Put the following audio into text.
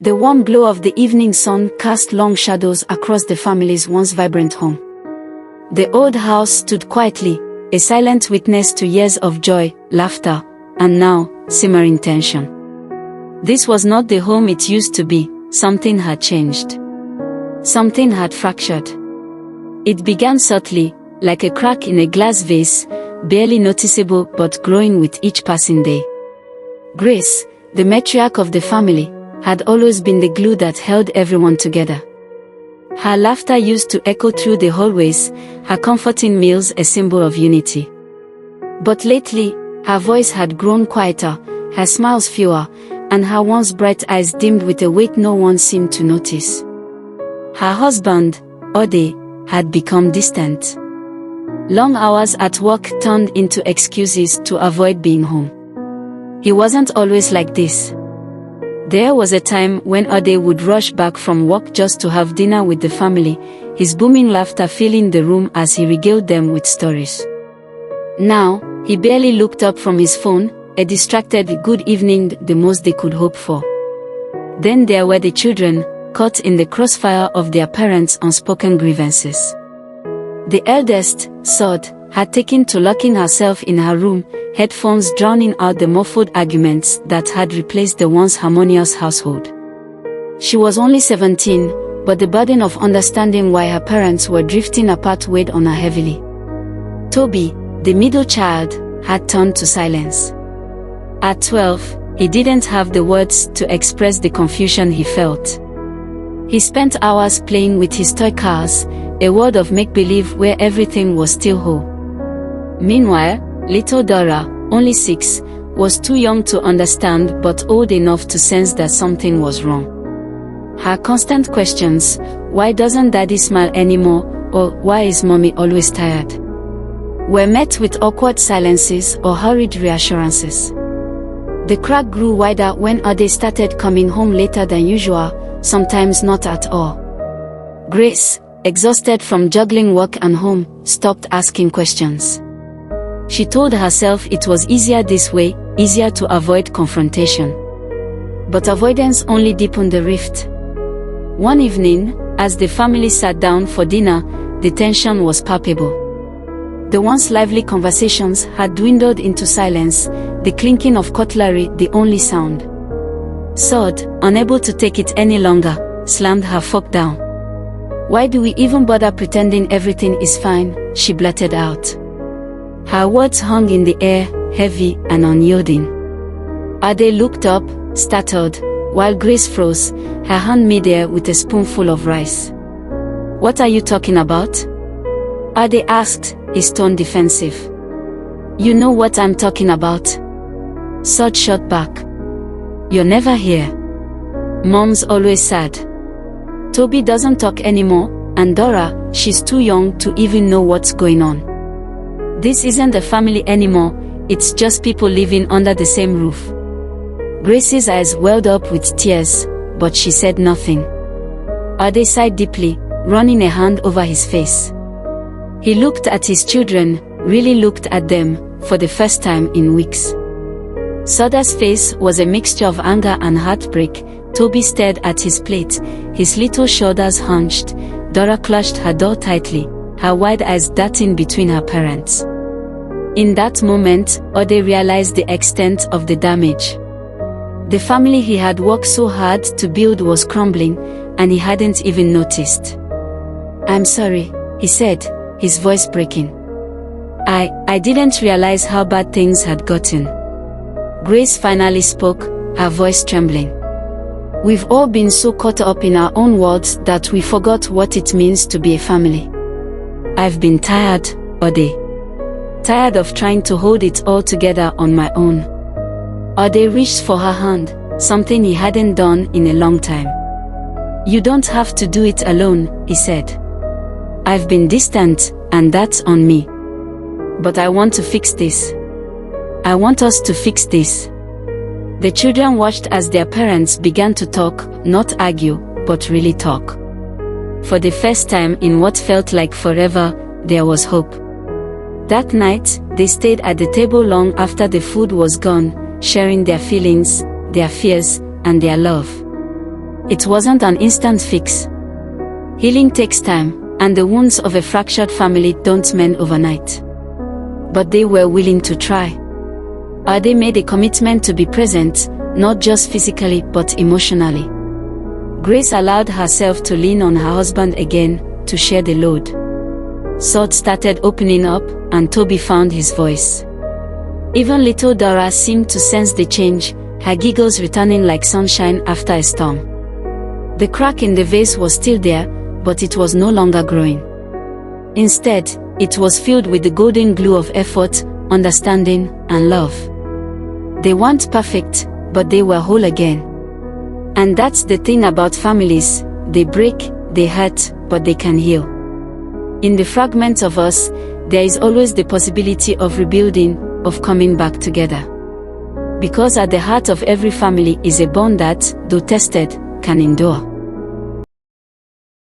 The warm glow of the evening sun cast long shadows across the family's once vibrant home. The old house stood quietly, a silent witness to years of joy, laughter, and now, simmering tension. This was not the home it used to be. Something had changed. Something had fractured. It began subtly, like a crack in a glass vase, barely noticeable but growing with each passing day. Grace, the matriarch of the family, had always been the glue that held everyone together. Her laughter used to echo through the hallways, her comforting meals a symbol of unity. But lately, her voice had grown quieter, her smiles fewer, and her once bright eyes dimmed with a weight no one seemed to notice. Her husband, Ode, had become distant. Long hours at work turned into excuses to avoid being home. He wasn't always like this. There was a time when Ode would rush back from work just to have dinner with the family, his booming laughter filling the room as he regaled them with stories. Now, he barely looked up from his phone, a distracted good evening, the most they could hope for. Then there were the children, caught in the crossfire of their parents' unspoken grievances. The eldest, Sod, had taken to locking herself in her room, headphones drowning out the muffled arguments that had replaced the once harmonious household. She was only 17, but the burden of understanding why her parents were drifting apart weighed on her heavily. Toby, the middle child, had turned to silence. At 12, he didn't have the words to express the confusion he felt. He spent hours playing with his toy cars, a world of make-believe where everything was still whole. Meanwhile, little Dora, only 6, was too young to understand but old enough to sense that something was wrong. Her constant questions, why doesn't Daddy smile anymore, or why is Mommy always tired, were met with awkward silences or hurried reassurances. The crack grew wider when Ade started coming home later than usual, sometimes not at all. Grace, exhausted from juggling work and home, stopped asking questions. She told herself it was easier this way, easier to avoid confrontation. But avoidance only deepened the rift. One evening, as the family sat down for dinner, the tension was palpable. The once lively conversations had dwindled into silence, the clinking of cutlery the only sound. Sod, unable to take it any longer, slammed her fork down. Why do we even bother pretending everything is fine? She blurted out. Her words hung in the air, heavy and unyielding. Ade looked up, startled, while Grace froze, her hand midair with a spoonful of rice. What are you talking about? Ade asked, his tone defensive. You know what I'm talking about. Sod shot back. You're never here. Mom's always sad. Toby doesn't talk anymore, and Dora, she's too young to even know what's going on. This isn't a family anymore, it's just people living under the same roof. Grace's eyes welled up with tears, but she said nothing. Ade sighed deeply, running a hand over his face. He looked at his children, really looked at them, for the first time in weeks. Soda's face was a mixture of anger and heartbreak. Toby stared at his plate, his little shoulders hunched. Dora clutched her doll tightly, her wide eyes darting between her parents. In that moment, Ode realized the extent of the damage. The family he had worked so hard to build was crumbling, and he hadn't even noticed. I'm sorry, he said, his voice breaking. I didn't realize how bad things had gotten. Grace finally spoke, her voice trembling. We've all been so caught up in our own worlds that we forgot what it means to be a family. I've been tired, Ode. Tired of trying to hold it all together on my own. Ode reached for her hand, something he hadn't done in a long time. You don't have to do it alone, he said. I've been distant, and that's on me. But I want to fix this. I want us to fix this. The children watched as their parents began to talk, not argue, but really talk. For the first time in what felt like forever, there was hope. That night, they stayed at the table long after the food was gone, sharing their feelings, their fears, and their love. It wasn't an instant fix. Healing takes time, and the wounds of a fractured family don't mend overnight. But they were willing to try. They made a commitment to be present, not just physically but emotionally. Grace allowed herself to lean on her husband again, to share the load. Sod started opening up, and Toby found his voice. Even little Dora seemed to sense the change, her giggles returning like sunshine after a storm. The crack in the vase was still there, but it was no longer growing. Instead, it was filled with the golden glue of effort, understanding, and love. They weren't perfect, but they were whole again. And that's the thing about families: they break, they hurt, but they can heal. In the fragments of us, there is always the possibility of rebuilding, of coming back together. Because at the heart of every family is a bond that, though tested, can endure.